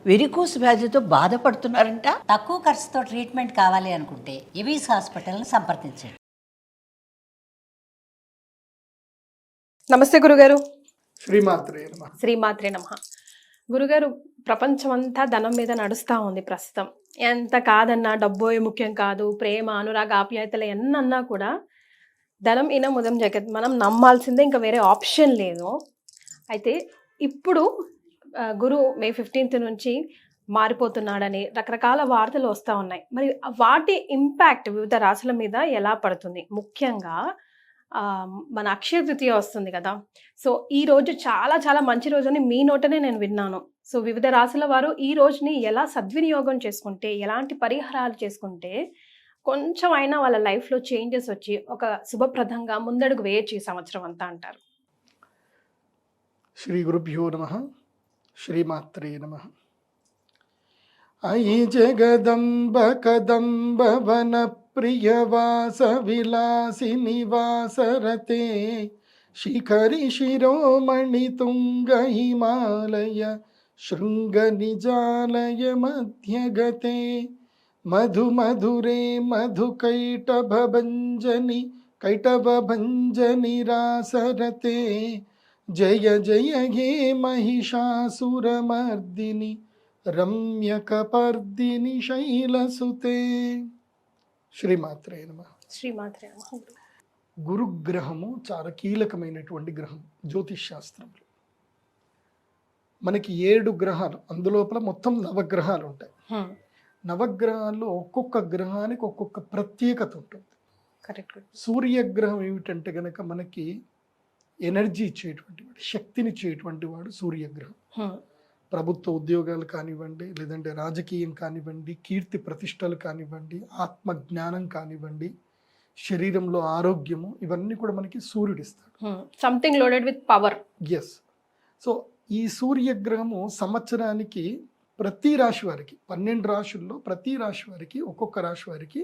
Varicose వ్యాధితో బాధపడుతున్నారంట. తక్కువ ఖర్చుతో ట్రీట్మెంట్ కావాలి అనుకుంటే ఎవిస్ హాస్పిటల్ని సంప్రదించండి. నమస్తే గురుగారు. శ్రీమాత్రే నమః. శ్రీమాత్రే నమః. గురుగారు, ప్రపంచమంతా ధనం మీద నడుస్తూ ఉంది ప్రస్తుతం. ఎంత కాదన్నా డబ్బు ముఖ్యం కాదు, ప్రేమ అనురాగ ఆప్యాయతలు ఎన్నన్నా కూడా ధనం ఇనం ఉదం జగత్, మనం నమ్మాల్సిందే, ఇంకా వేరే ఆప్షన్ లేదు. అయితే ఇప్పుడు గురు మే 15th నుంచి మారిపోతున్నాడని రకరకాల వార్తలు వస్తూ ఉన్నాయి. మరి వాటి ఇంపాక్ట్ వివిధ రాశుల మీద ఎలా పడుతుంది? ముఖ్యంగా మన అక్షయ తృతీయ వస్తుంది కదా. సో ఈ రోజు చాలా చాలా మంచి రోజు అని మీ నోటనే నేను విన్నాను. సో వివిధ రాశుల వారు ఈ రోజుని ఎలా సద్వినియోగం చేసుకుంటే, ఎలాంటి పరిహారాలు చేసుకుంటే కొంచెం అయినా వాళ్ళ లైఫ్లో చేంజెస్ వచ్చి ఒక శుభప్రదంగా ముందడుగు వేయచ్చు ఈ సంవత్సరం అంతా అంటారు? శ్రీ గురుభ్యో నమః. శ్రీమాత్రే నమః. అయి జగదంబ కదంబ వన ప్రియవాస విలాసి నివాసరతే శిఖరి శిరోమణి తుంగ హిమాలయ శృంగ నిజాలయ మధ్యగతే మధు మధురే మధు కైటభంజని రాసరతే జయ జయ హే మహిషాసురమర్దిని రమ్యకపర్దిని శైలసుతే. శ్రీమాత్రే నమః. శ్రీమాత్రే నమః. గురుగ్రహము చాలా కీలకమైనటువంటి గ్రహం జ్యోతిష్ శాస్త్రంలో. మనకి 7 గ్రహాలు, అందులోపల మొత్తం 9 గ్రహాలు ఉంటాయి. 9 గ్రహాల్లో ఒక్కొక్క గ్రహానికి ఒక్కొక్క ప్రత్యేకత ఉంటుంది. కరెక్ట్. సూర్యగ్రహం ఏమిటంటే గనక మనకి ఎనర్జీ ఇచ్చేటువంటి వాడు, శక్తిని ఇచ్చేటువంటి వాడు సూర్యగ్రహం. ప్రభుత్వ ఉద్యోగాలు కానివ్వండి, లేదంటే రాజకీయం కానివ్వండి, కీర్తి ప్రతిష్టలు కానివ్వండి, ఆత్మజ్ఞానం కానివ్వండి, శరీరంలో ఆరోగ్యము, ఇవన్నీ కూడా మనకి సూర్యుడు ఇస్తాడు. Something loaded with power. Yes. So ఈ సూర్యగ్రహము సంవత్సరానికి ప్రతి రాశి వారికి, 12 రాశుల్లో ప్రతి రాశి వారికి, ఒక్కొక్క రాశి వారికి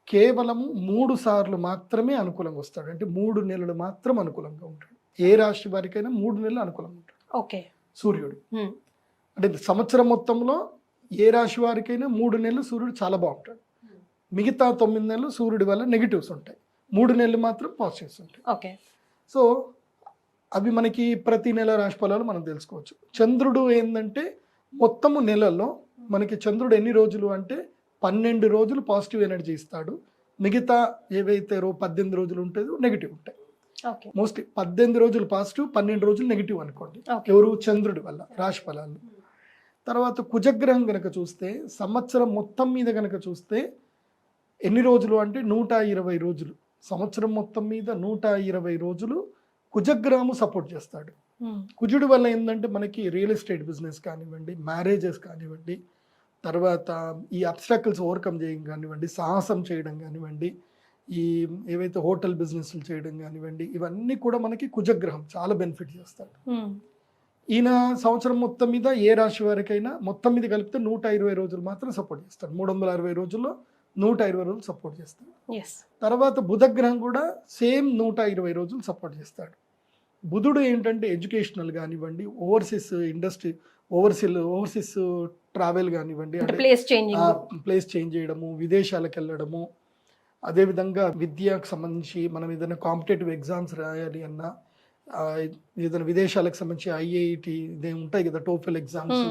కేవలము 3 సార్లు మాత్రమే అనుకూలంగా వస్తాడు. అంటే 3 నెలలు మాత్రం అనుకూలంగా ఉంటాడు. ఏ రాశి వారికైనా 3 నెలలు అనుకూలంగా ఉంటాడు ఓకే సూర్యుడు. అంటే సంవత్సరం మొత్తంలో ఏ రాశి వారికైనా 3 నెలలు సూర్యుడు చాలా బాగుంటాడు. మిగతా 9 నెలలు సూర్యుడి వల్ల నెగిటివ్స్ ఉంటాయి, 3 నెలలు మాత్రం పాజిటివ్స్ ఉంటాయి. ఓకే. సో అవి మనకి ప్రతి నెల రాశి ఫలాలు మనం తెలుసుకోవచ్చు. చంద్రుడు ఏంటంటే మొత్తము నెలలో మనకి చంద్రుడు ఎన్ని రోజులు అంటే 12 రోజులు పాజిటివ్ ఎనర్జీ ఇస్తాడు. మిగతా ఏవైతే 18 రోజులు ఉంటుందో నెగిటివ్ ఉంటాయి. మోస్ట్లీ 18 రోజులు పాజిటివ్, 12 రోజులు నెగిటివ్ అనుకోండి. ఎవరు? చంద్రుడి వల్ల రాశి ఫలాలు. తర్వాత కుజగ్రహం కనుక చూస్తే సంవత్సరం మొత్తం మీద కనుక చూస్తే ఎన్ని రోజులు అంటే 120 రోజులు. సంవత్సరం మొత్తం మీద 120 రోజులు కుజగ్రహము సపోర్ట్ చేస్తాడు. కుజుడి వల్ల ఏంటంటే మనకి రియల్ ఎస్టేట్ బిజినెస్ కానివ్వండి, మ్యారేజెస్ కానివ్వండి, తర్వాత ఈ అబ్స్ట్రాకిల్స్ ఓవర్కమ్ చేయడం కానివ్వండి, సాహసం చేయడం కానివ్వండి, ఈ ఏవైతే హోటల్ బిజినెస్లు చేయడం కానివ్వండి, ఇవన్నీ కూడా మనకి కుజగ్రహం చాలా బెనిఫిట్ చేస్తాడు. ఈయన సంవత్సరం మొత్తం మీద ఏ రాశి వారికైనా మొత్తం మీద కలిపితే 120 రోజులు మాత్రం సపోర్ట్ చేస్తాడు. 360 రోజుల్లో 120 రోజులు సపోర్ట్ చేస్తాడు. తర్వాత బుధగ్రహం కూడా సేమ్ 120 రోజులు సపోర్ట్ చేస్తాడు. బుధుడు ఏంటంటే ఎడ్యుకేషనల్ కానివ్వండి, ఓవర్సీస్ ఇండస్ట్రీ, ఓవర్సీస్ ట్రావెల్ కానివ్వండి, ప్లేస్ చేంజ్ చేయడము, విదేశాలకు వెళ్ళడము, అదేవిధంగా విద్యకు సంబంధించి మనం ఏదైనా కాంపిటేటివ్ ఎగ్జామ్స్ రాయాలి అన్నా, ఏదైనా విదేశాలకు సంబంధించి ఐఐటి ఇదే ఉంటాయి కదా, TOEFL exams,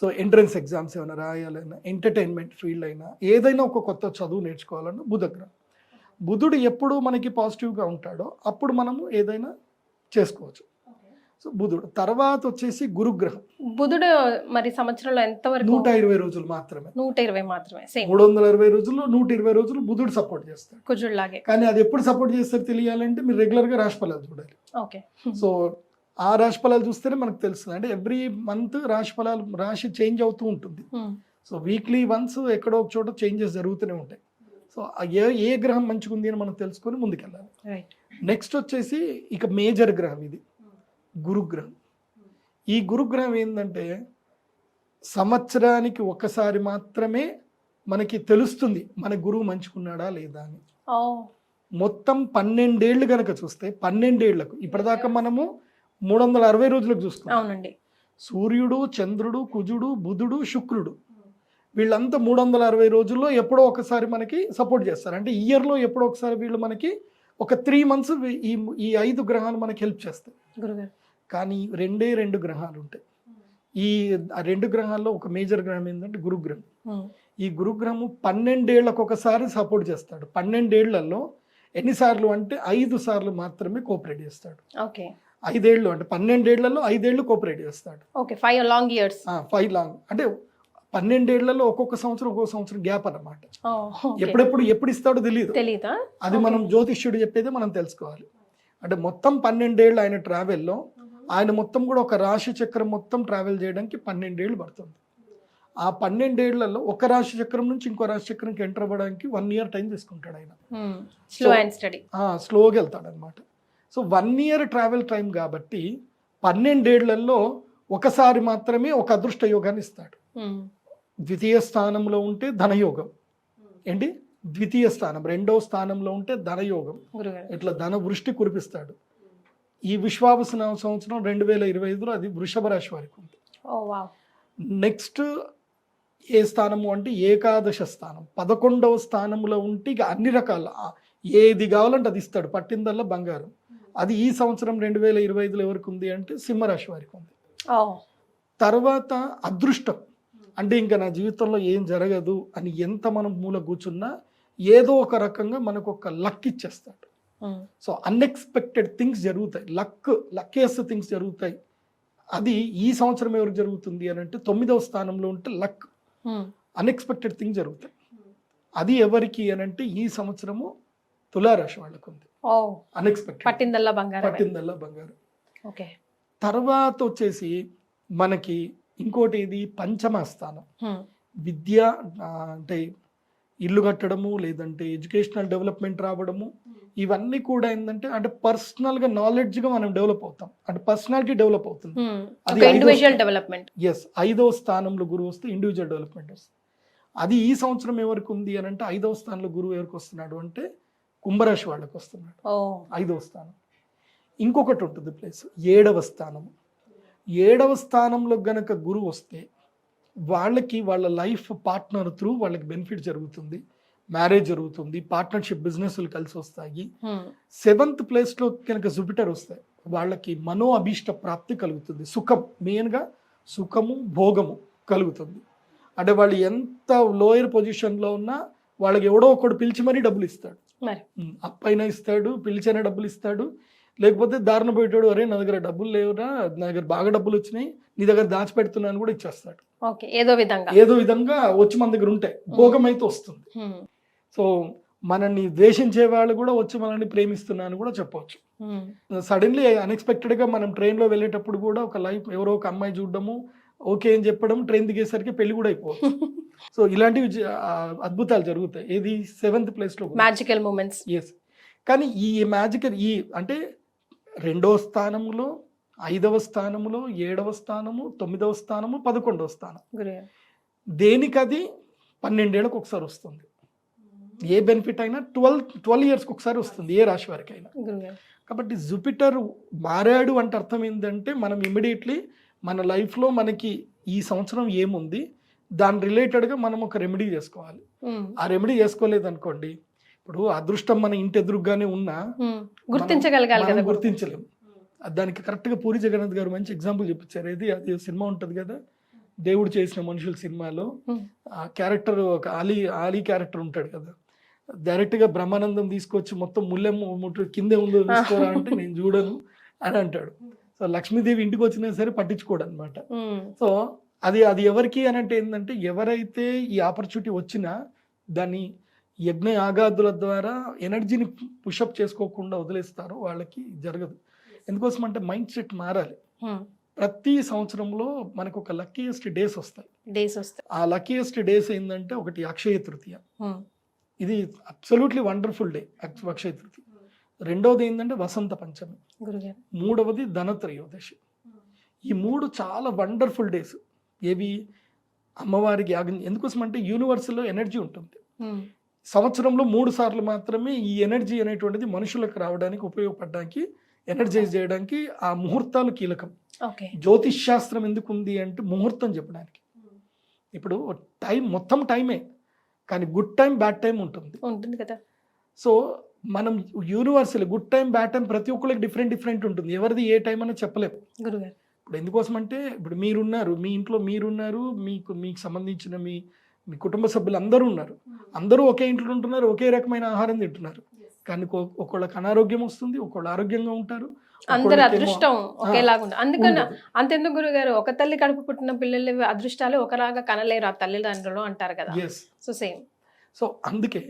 so entrance exams ఏమైనా రాయాలన్నా, ఎంటర్టైన్మెంట్ ఫీల్డ్ అయినా, ఏదైనా ఒక కొత్త చదువు నేర్చుకోవాలన్నా బుధగ్రహం. బుధుడు ఎప్పుడు మనకి పాజిటివ్గా ఉంటాడో అప్పుడు మనము ఏదైనా చేసుకోవచ్చు. సో బుధుడు. తర్వాత వచ్చేసి గురుగ్రహం. బుధుడు మరి సంవత్సరంలో ఎంతవరకు? 120 రోజులు మాత్రమే. 120 మాత్రమే. 360 రోజుల్లో 120 రోజులు బుధుడు సపోర్ట్ చేస్తాడు కుజుడులాగే. కానీ అది ఎప్పుడు సపోర్ట్ చేస్తారో తెలియాలంటే మీరు రెగ్యులర్గా రాశి ఫలాలు చూడాలి. ఓకే. సో ఆ రాశి ఫలాలు చూస్తేనే మనకు తెలుస్తుంది. అంటే ఎవ్రీ మంత్ రాశి ఫలాలు, రాశి చేంజ్ అవుతూ ఉంటుంది. సో వీక్లీ వన్స్ ఎక్కడో ఒక చోట చేంజెస్ జరుగుతూనే ఉంటాయి. సో ఏ గ్రహం మంచిగా ఉంది అని మనం తెలుసుకొని ముందుకెళ్ళాలి. నెక్స్ట్ వచ్చేసి ఇక మేజర్ గ్రహం ఇది గురుగ్రహం. ఈ గురుగ్రహం ఏంటంటే సంవత్సరానికి ఒకసారి మాత్రమే మనకి తెలుస్తుంది మన గురువు మంచుకున్నాడా లేదా అని. మొత్తం 12 ఏళ్ళు కనుక చూస్తే 12 ఏళ్లకు ఇప్పటిదాకా మనము 360 రోజులకు చూసుకున్నాం. అవునండి. సూర్యుడు, చంద్రుడు, కుజుడు, బుధుడు, శుక్రుడు వీళ్ళంతా 360 రోజుల్లో ఎప్పుడో ఒకసారి మనకి సపోర్ట్ చేస్తారు. అంటే ఇయర్లో ఎప్పుడో ఒకసారి వీళ్ళు మనకి ఒక 3 months ఈ 5 గ్రహాలు మనకి హెల్ప్ చేస్తాయి. గురుగారు కానీ 2 గ్రహాలు ఉంటాయి. ఈ 2 గ్రహాల్లో ఒక మేజర్ గ్రహం ఏంటంటే గురుగ్రహం. ఈ గురుగ్రహము 12 ఏళ్లకు ఒకసారి సపోర్ట్ చేస్తాడు. 12 ఏళ్లలో ఎన్నిసార్లు అంటే 5 సార్లు మాత్రమే కోఆపరేట్ చేస్తాడు. ఓకే 5 ఏళ్ళు అంటే 12 ఏళ్లలో 5 ఏళ్ళు కోఆపరేట్ చేస్తాడు. ఓకే 5 long years 5 లాంగ్ అంటే 12 ఏళ్లలో ఒక్కొక్క సంవత్సరం గ్యాప్ అన్నమాట. ఎప్పుడు ఇస్తాడో తెలియదు. తెలీదా? అది మనం జ్యోతిష్యుడు చెప్పేదే మనం తెలుసుకోవాలి. అంటే మొత్తం 12 ఏళ్ళు ఆయన ట్రావెల్లో ఆయన మొత్తం కూడా ఒక రాశి చక్రం మొత్తం ట్రావెల్ చేయడానికి 12 ఏళ్ళు పడుతుంది. ఆ 12 ఏళ్లలో ఒక రాశి చక్రం నుంచి ఇంకో రాశి చక్రంకి ఎంటర్ అవ్వడానికి 1 year టైం తీసుకుంటాడు ఆయన. స్లో అండ్ స్టడీ స్లోగా వెళ్తాడు అనమాట. సో 1 year ట్రావెల్ టైం కాబట్టి 12 ఏళ్లలో ఒకసారి మాత్రమే ఒక అదృష్ట యోగాన్ని ఇస్తాడు. ద్వితీయ స్థానంలో ఉంటే ధనయోగం ఏంటి, ద్వితీయ స్థానం 2వ స్థానంలో ఉంటే ధనయోగం, ఇట్లా ధన వృష్టి కురిపిస్తాడు. ఈ విశ్వావసన సంవత్సరం 2025లో అది వృషభ రాశి వారికి ఉంది. నెక్స్ట్ ఏ స్థానము అంటే ఏకాదశ స్థానం 11వ స్థానంలో ఉంటే ఇక అన్ని రకాల ఏది కావాలంటే అది ఇస్తాడు, పట్టిందల్లా బంగారం. అది ఈ సంవత్సరం 2025లో ఎవరికి ఉంది అంటే సింహరాశి వారికి ఉంది. తర్వాత అదృష్టం అంటే ఇంకా నా జీవితంలో ఏం జరగదు అని ఎంత మనం మూల కూర్చున్నా ఏదో ఒక రకంగా మనకు ఒక లక్ ఇచ్చేస్తాడు. సో అన్ఎక్స్పెక్టెడ్ థింగ్స్ జరుగుతాయి, లక్కియస్ట్ థింగ్స్ జరుగుతాయి. అది ఈ సంవత్సరం ఎవరికి జరుగుతుంది అని అంటే 9వ స్థానంలో ఉంటే లక్, అన్ఎక్స్పెక్టెడ్ థింగ్స్ జరుగుతాయి. అది ఎవరికి అని అంటే ఈ సంవత్సరము తులారాశి వాళ్ళకు ఉంది. అన్ఎక్స్పెక్టెడ్ పట్టిందల్లా బంగారం. తర్వాత వచ్చేసి మనకి ఇంకోటి ఇది పంచమ స్థానం, విద్య అంటే ఇల్లు కట్టడము లేదంటే ఎడ్యుకేషనల్ డెవలప్మెంట్ రావడము, ఇవన్నీ కూడా ఏంటంటే అంటే పర్సనల్గా నాలెడ్జ్గా మనం డెవలప్ అవుతాం, అంటే పర్సనాలిటీ డెవలప్ అవుతుంది. Individual development. 5వ స్థానంలో గురువు వస్తే ఇండివిజువల్ డెవలప్మెంట్ వస్తుంది. అది ఈ సంవత్సరం ఎవరికి ఉంది అని అంటే 5వ స్థానంలో గురువు ఎవరికి వస్తున్నాడు అంటే కుంభరాశి వాళ్ళకి వస్తున్నాడు 5వ స్థానం. ఇంకొకటి ఉంటుంది ప్లేస్ 7వ స్థానము. 7వ స్థానంలో గనక గురువు వస్తే వాళ్ళకి వాళ్ళ లైఫ్ పార్ట్నర్ త్రూ వాళ్ళకి బెనిఫిట్ జరుగుతుంది, మ్యారేజ్ జరుగుతుంది, పార్ట్నర్షిప్ బిజినెస్లు కలిసి వస్తాయి. 7th ప్లేస్లో కనుక జూపిటర్ వస్తాయి వాళ్ళకి మనో అభీష్ట ప్రాప్తి కలుగుతుంది, సుఖం, మెయిన్గా సుఖము భోగము కలుగుతుంది. అంటే వాళ్ళు ఎంత లోయర్ పొజిషన్లో ఉన్నా వాళ్ళకి ఎవడో ఒకడు పిలిచి మరీ డబ్బులు ఇస్తాడు, అప్పైనా ఇస్తాడు, పిలిచైనా డబ్బులు ఇస్తాడు. లేకపోతే దారిన పోయేటాడు, అరే నా దగ్గర డబ్బులు లేవురా, నా దగ్గర బాగా డబ్బులు వచ్చినాయి, నీ దగ్గర దాచిపెడుతున్నాను కూడా ఇచ్చేస్తాడు. ఏదో విధంగా వచ్చి మన దగ్గర ఉంటాయి, భోగం అయితే వస్తుంది. సో మనల్ని ద్వేషించే వాళ్ళు కూడా వచ్చి మనల్ని ప్రేమిస్తున్నాను కూడా చెప్పవచ్చు. సడన్లీ అన్ఎక్స్పెక్టెడ్గా మనం ట్రైన్లో వెళ్ళేటప్పుడు కూడా ఒక లైఫ్ ఎవరో ఒక అమ్మాయి చూడడము, ఓకే అని చెప్పడం, ట్రైన్ దిగేసరికి పెళ్లి కూడా అయిపోవచ్చు. సో ఇలాంటివి అద్భుతాలు జరుగుతాయి. ఏది 7th ప్లేస్లో మ్యాజికల్ మూమెంట్స్. ఎస్. కానీ ఈ మ్యాజికల్ అంటే 2వ స్థానంలో 5వ స్థానములో 7వ స్థానము 9వ స్థానము 11వ స్థానం దేనికది 12 ఏళ్ళకు ఒకసారి వస్తుంది. ఏ బెనిఫిట్ అయినా 12 yearsకి ఒకసారి వస్తుంది ఏ రాశి వారికి అయినా. కాబట్టి జూపిటర్ మారాడు అంటే అర్థం ఏంటంటే మనం ఇమ్మీడియట్లీ మన లైఫ్లో మనకి ఈ సంవత్సరం ఏముంది దాని రిలేటెడ్గా మనం ఒక రెమెడీ చేసుకోవాలి. ఆ రెమెడీ చేసుకోలేదు అనుకోండి, ఇప్పుడు అదృష్టం మన ఇంటి ఎదురుగానే ఉన్నా గుర్తించలేము. దానికి కరెక్ట్గా పూరి జగన్నాథ్ గారు మంచి ఎగ్జాంపుల్ చూపించారు. అది సినిమా ఉంటుంది కదా, దేవుడు చేసిన మనుషుల సినిమాలో ఆ క్యారెక్టర్ ఒక ఆలీ క్యారెక్టర్ ఉంటాడు కదా, డైరెక్ట్గా బ్రహ్మానందం తీసుకొచ్చి మొత్తం ముల్లెమ్మ కిందే ఉందో చూసుకోరా అంటే నేను చూడను అని అంటాడు. సో లక్ష్మీదేవి ఇంటికి వచ్చినా సరే పట్టించుకోడు అనమాట. సో అది ఎవరికి అని అంటే ఏంటంటే ఎవరైతే ఈ ఆపర్చునిటీ వచ్చినా దాన్ని యజ్ఞ యాగాదుల ద్వారా ఎనర్జీని పుషప్ చేసుకోకుండా వదిలేస్తారో వాళ్ళకి జరగదు. ఎందుకోసం అంటే మైండ్ సెట్ మారాలి. ప్రతి సంవత్సరంలో మనకు ఒక లక్కీయెస్ట్ డేస్ వస్తాయి. ఆ లక్కీయెస్ట్ డేస్ ఏంటంటే ఒకటి అక్షయ తృతీయ, ఇది absolutely wonderful day Akshaya Tritiya. 2వది ఏంటంటే వసంత పంచమి, 3వది ధనత్రయోదశి. ఈ 3 చాలా వండర్ఫుల్ డేస్. ఏవి అమ్మవారికి యాగం. ఎందుకోసం అంటే యూనివర్స్లో ఎనర్జీ ఉంటుంది. సంవత్సరంలో 3 సార్లు మాత్రమే ఈ ఎనర్జీ అనేటువంటిది మనుషులకు రావడానికి ఉపయోగపడడానికి ఎనర్జైజ్ చేయడానికి ఆ ముహూర్తాలు కీలకం. ఓకే. జ్యోతిష్ శాస్త్రం ఎందుకు ఉంది అంటే ముహూర్తం చెప్పడానికి. ఇప్పుడు టైం మొత్తం టైమే, కానీ గుడ్ టైం బ్యాడ్ టైం ఉంటుంది కదా. సో మనం universal good time bad time ప్రతి ఒక్కరికి డిఫరెంట్ ఉంటుంది. ఎవరిది ఏ టైం అని చెప్పలేము గురుగారు. ఇప్పుడు ఎందుకోసం అంటే ఇప్పుడు మీరున్నారు, మీ ఇంట్లో మీరున్నారు, మీకు సంబంధించిన మీ కుటుంబ సభ్యులు అందరూ ఉన్నారు, అందరూ ఒకే ఇంట్లో ఉంటున్నారు, ఒకే రకమైన ఆహారం తింటున్నారు, కానీ ఒకళ్ళకి అనారోగ్యం వస్తుంది, ఒకళ్ళు ఆరోగ్యంగా ఉంటారు, అందరు అదృష్టం ఒకేలాగా ఉంది. అందుకని అంతెందుకు గురుగారు, ఒక తల్లి కడుపు పుట్టిన పిల్లల అదృష్టాలు ఒకలాగా కనలేరు ఆ తల్లిదండ్రులు అంటారు కదా. So same. సో అందుకే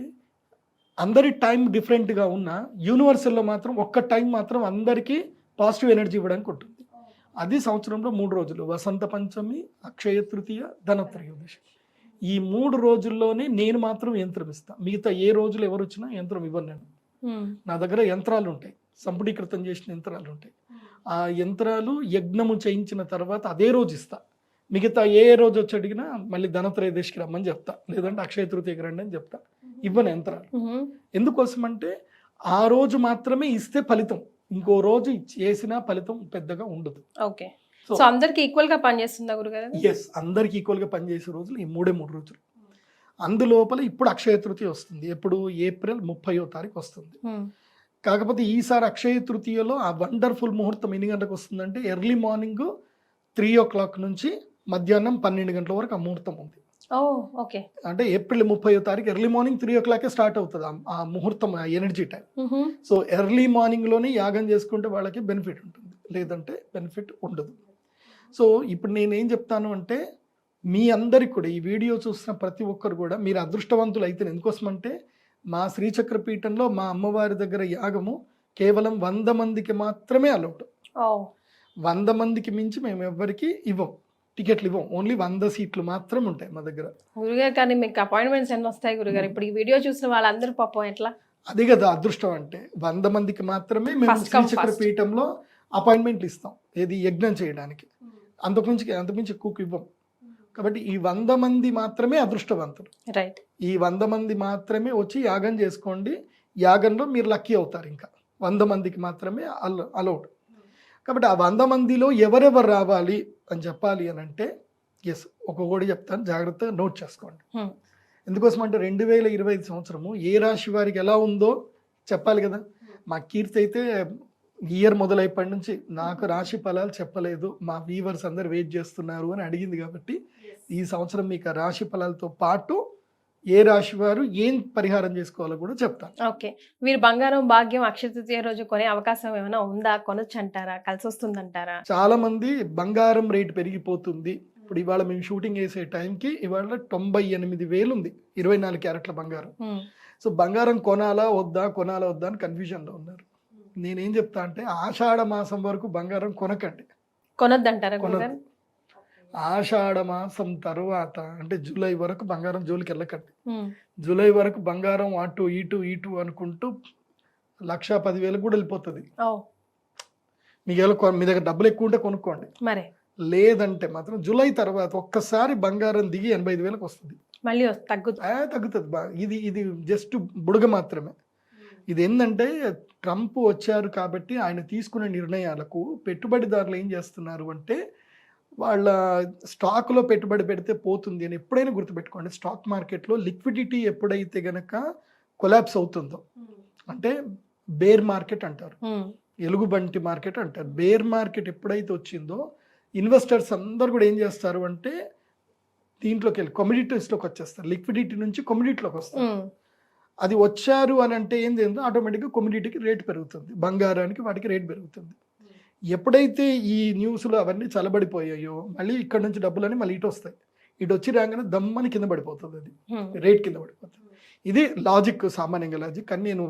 అందరి టైం డిఫరెంట్గా ఉన్న యూనివర్సల్లో మాత్రం ఒక్క టైం మాత్రం అందరికీ పాజిటివ్ ఎనర్జీ ఇవ్వడానికి ఉంటుంది. అది సంవత్సరంలో 3 రోజులు, వసంత పంచమి, అక్షయ తృతీయ, ధనత్రయోదశి. ఈ 3 రోజుల్లోనే నేను మాత్రం యంత్రం ఇస్తాను. మిగతా ఏ రోజులు ఎవరు వచ్చినా యంత్రం ఇవ్వను నేను. నా దగ్గర యంత్రాలు ఉంటాయి, సంపుటీకృతం చేసిన యంత్రాలు ఉంటాయి. ఆ యంత్రాలు యజ్ఞము చేయించిన తర్వాత అదే రోజు ఇస్తా. మిగతా ఏ రోజు వచ్చి అడిగినా మళ్ళీ ధనత్రయోదశికి రమ్మని చెప్తా, లేదంటే అక్షయ తృతీయకి రండి అని చెప్తా. ఇవ్వను యంత్రాలు. ఎందుకోసం అంటే ఆ రోజు మాత్రమే ఇస్తే ఫలితం, ఇంకో రోజు చేసినా ఫలితం పెద్దగా ఉండదు. ఓకే. సో అందరికి ఈక్వల్ గా పనిచేస్తుందా గురుగారు? ఎస్, అందరికి ఈక్వల్ గా పనిచేసే రోజులు ఈ 3 రోజులు. అందులోపల ఇప్పుడు అక్షయ తృతీయ వస్తుంది. ఎప్పుడు? ఏప్రిల్ 30వ తారీఖు వస్తుంది. కాకపోతే ఈసారి అక్షయ తృతీయలో ఆ వండర్ఫుల్ ముహూర్తం ఎన్ని గంటలకు వస్తుందంటే ఎర్లీ మార్నింగ్ 3 o'clock నుంచి మధ్యాహ్నం 12 గంటల వరకు ఆ ముహూర్తం ఉంది. ఓకే. అంటే ఏప్రిల్ 30వ తారీఖు ఎర్లీ మార్నింగ్ 3 o'clock స్టార్ట్ అవుతుంది ఆ ముహూర్తం, ఆ energy time. So early morning లోనే యాగం చేసుకుంటే వాళ్ళకి బెనిఫిట్ ఉంటుంది, లేదంటే బెనిఫిట్ ఉండదు. సో ఇప్పుడు నేనేం చెప్తాను అంటే మీ అందరికి కూడా, ఈ వీడియో చూస్తున్న ప్రతి ఒక్కరు కూడా మీరు అదృష్టవంతులు అయితే. ఎందుకోసం అంటే మా శ్రీచక్ర పీఠంలో మా అమ్మవారి దగ్గర యాగము కేవలం 100 మందికి మాత్రమే అలౌడ్. 100 మందికి మించి మేము ఎవ్వరికి ఇవ్వం, టికెట్లు ఇవ్వం. ఓన్లీ 100 సీట్లు మాత్రం ఉంటాయి మా దగ్గర. గురుగారు కానీ మీకు అపాయింట్మెంట్స్ ఎన్ని వస్తాయి గురుగారు? ఇప్పుడు ఈ వీడియో చూసిన వాళ్ళందరూ పాపం ఎట్లా? అదే కదా అదృష్టం అంటే, 100 మందికి మాత్రమే మేము శ్రీచక్ర పీఠంలో అపాయింట్మెంట్లు ఇస్తాం, ఏది యజ్ఞం చేయడానికి. అంతకుమించి ఎక్కువకి ఇవ్వం. కాబట్టి ఈ 100 మంది మాత్రమే అదృష్టవంతులు. రైట్. ఈ 100 మంది మాత్రమే వచ్చి యాగం చేసుకోండి. యాగంలో మీరు లక్కీ అవుతారు. ఇంకా 100 మందికి మాత్రమే అలౌడ్. కాబట్టి ఆ 100 మందిలో ఎవరెవరు రావాలి అని చెప్పాలి అని అంటే, ఎస్, ఒక్కొక్కటి చెప్తాను, జాగ్రత్తగా నోట్ చేసుకోండి. ఎందుకోసం అంటే 2025 సంవత్సరము ఏ రాశి వారికి ఎలా ఉందో చెప్పాలి కదా. మా కీర్తి అయితే ఇయర్ మొదలైప్పటి నుంచి నాకు రాశి ఫలాలు చెప్పలేదు, మా వీవర్స్ అందరు వెయిట్ చేస్తున్నారు అని అడిగింది. కాబట్టి ఈ సంవత్సరం మీకు రాశి ఫలాలతో పాటు ఏ రాశి వారు ఏం పరిహారం చేసుకోవాలో కూడా చెప్తాను. ఓకే. మీరు బంగారం భాగ్యం అక్షయ తృతీయ రోజు కొనే అవకాశం ఏమైనా ఉందా? కొనొచ్చు అంటారా? కలిసి వస్తుందంటారా? చాలా మంది బంగారం రేట్ పెరిగిపోతుంది. ఇప్పుడు ఇవాళ మేము షూటింగ్ వేసే టైంకి ఇవాళ 98,000 ఉంది 24 క్యారెట్ల బంగారం. సో బంగారం కొనాలా వద్దా అని కన్ఫ్యూజన్లో ఉన్నారు. నేనేం చెప్తా అంటే ఆషాఢ మాసం వరకు బంగారం కొనకండి, కొనొద్దంటారా? ఆషాఢ మాసం తర్వాత అంటే జూలై వరకు బంగారం జోలికి వెళ్ళకండి. జూలై వరకు బంగారం అటు ఇటు అనుకుంటూ 1,10,000 కూడా వెళ్ళిపోతుంది. మీ దగ్గర డబ్బులు ఎక్కువ ఉంటే కొనుక్కోండి, లేదంటే మాత్రం జూలై తర్వాత ఒక్కసారి బంగారం దిగి 85,000 వస్తుంది, మళ్ళీ తగ్గుతుంది. ఇది జస్ట్ బుడగ మాత్రమే. ఇది ఏంటంటే ట్రంప్ వచ్చారు కాబట్టి ఆయన తీసుకునే నిర్ణయాలకు పెట్టుబడిదారులు ఏం చేస్తున్నారు అంటే వాళ్ళ స్టాక్లో పెట్టుబడి పెడితే పోతుంది అని ఎప్పుడైనా గుర్తుపెట్టుకోండి. స్టాక్ మార్కెట్లో లిక్విడిటీ ఎప్పుడైతే గనక కొలాప్స్ అవుతుందో, అంటే బేర్ మార్కెట్ అంటారు, ఎలుగుబంటి మార్కెట్ అంటారు. బేర్ మార్కెట్ ఎప్పుడైతే వచ్చిందో ఇన్వెస్టర్స్ అందరు కూడా ఏం చేస్తారు అంటే దీంట్లోకి వెళ్ళి కమోడిటీస్లోకి వచ్చేస్తారు, లిక్విడిటీ నుంచి కమోడిటీలోకి వస్తారు. అది వచ్చారు అని అంటే ఏంది ఆటోమేటిక్గా కమోడిటీకి రేట్ పెరుగుతుంది, బంగారానికి వాటికి రేట్ పెరుగుతుంది. ఎప్పుడైతే ఈ న్యూస్లు అవన్నీ చల్లబడిపోయాయో మళ్ళీ ఇక్కడ నుంచి డబ్బులని మళ్ళీ ఇటు వస్తాయి, ఇటు వచ్చి రాగానే దమ్మని కింద పడిపోతుంది, అది రేట్ కింద పడిపోతుంది. ఇది లాజిక్, సామాన్యంగా లాజిక్. కానీ నేను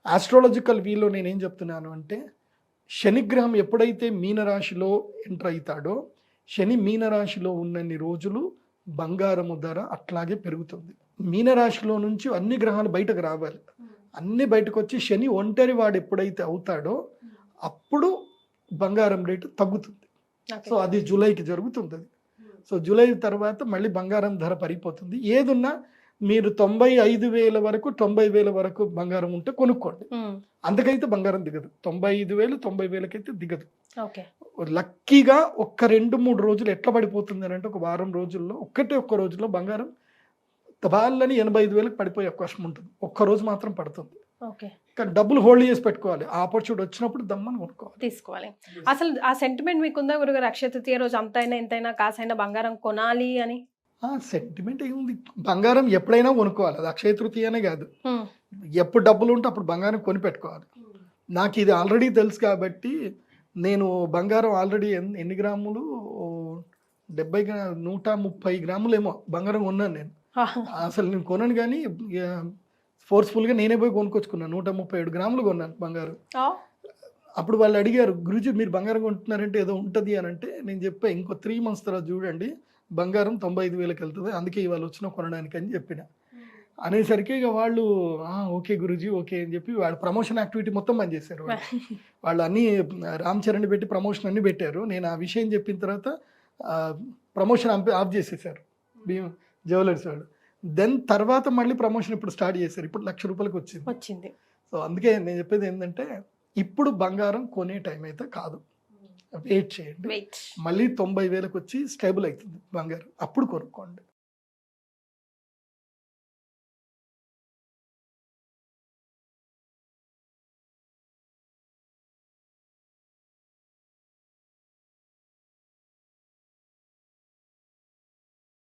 ఆస్ట్రాలజికల్ వీలో నేనేం చెప్తున్నాను అంటే శనిగ్రహం ఎప్పుడైతే మీనరాశిలో ఎంటర్ అవుతాడో, శని మీనరాశిలో ఉన్నన్ని రోజులు బంగారము ధర అట్లాగే పెరుగుతుంది. మీనరాశిలో నుంచి అన్ని గ్రహాలు బయటకు రావాలి, అన్ని బయటకు వచ్చి శని ఒంటరి వాడు ఎప్పుడైతే అవుతాడో అప్పుడు బంగారం రేటు తగ్గుతుంది. సో అది జూలైకి జరుగుతుంది. సో జూలై తర్వాత మళ్ళీ బంగారం ధర పడిపోతుంది. ఏదున్నా మీరు 95,000 వరకు 90,000 వరకు బంగారం ఉంటే కొనుక్కోండి. అంతకైతే బంగారం దిగదు. 95,000 90,000 అయితే దిగదు. ఓకే. లక్కీగా ఒక్క 2-3 రోజులు ఎట్లా పడిపోతుంది అని అంటే, ఒక వారం రోజుల్లో ఒక్క రోజుల్లో బంగారం వాళ్ళని 85,000 పడిపోయే అవకాశం ఉంటుంది. ఒక్కరోజు మాత్రం పడుతుంది. ఓకే. కానీ డబ్బులు హోల్డ్ చేసి పెట్టుకోవాలి. ఆ ఆపర్చునిటీ వచ్చినప్పుడు దమ్మని కొనుక్కోవాలి, తీసుకోవాలి. అసలు ఆ సెంటిమెంట్ మీకుందా గురుగారు? అక్షయ తృతీయ రోజు అంతైనా ఇంతైనా కాసైనా బంగారం కొనాలి అని సెంటిమెంట్ ఏముంది, బంగారం ఎప్పుడైనా కొనుక్కోవాలి. అది అక్షయ తృతీయనే కాదు, ఎప్పుడు డబ్బులు ఉంటే అప్పుడు బంగారం కొని పెట్టుకోవాలి. నాకు ఇది ఆల్రెడీ తెలుసు కాబట్టి నేను బంగారం ఆల్రెడీ ఎన్ని గ్రాములు 130 గ్రాములు ఏమో బంగారం కొన్నాను నేను. అసలు నేను కొనను కానీ ఫోర్స్ఫుల్గా నేనే పోయి కొనుక్కొచ్చుకున్నాను. 137 గ్రాములు కొన్నాను బంగారం. అప్పుడు వాళ్ళు అడిగారు, గురుజీ మీరు బంగారం కొంటున్నారంటే ఏదో ఉంటుంది అని అంటే, నేను చెప్పా ఇంకో 3 months తర్వాత చూడండి బంగారం 95,000 వెళ్తుంది, అందుకే ఇవాళ వచ్చిన కొనడానికి అని చెప్పిన. అనేసరికి ఇక వాళ్ళు ఓకే గురుజీ ఓకే అని చెప్పి వాళ్ళు ప్రమోషన్ యాక్టివిటీ మొత్తం బంద్ చేశారు. వాళ్ళు అన్నీ రామ్ చరణ్ పెట్టి ప్రమోషన్ అన్ని పెట్టారు. నేను ఆ విషయం చెప్పిన తర్వాత ప్రమోషన్ ఆఫ్ చేసేసారు జ్యువెలర్స్ వాళ్ళు. దెన్ తర్వాత మళ్ళీ ప్రమోషన్ ఇప్పుడు స్టార్ట్ చేశారు. ఇప్పుడు 1,00,000 రూపాయలకి వచ్చింది. సో అందుకే నేను చెప్పేది ఏంటంటే, ఇప్పుడు బంగారం కొనే టైం అయితే కాదు, వెయిట్ చేయండి. మళ్ళీ 90,000 వచ్చి స్టేబుల్ అవుతుంది బంగారం, అప్పుడు కొనుక్కోండి.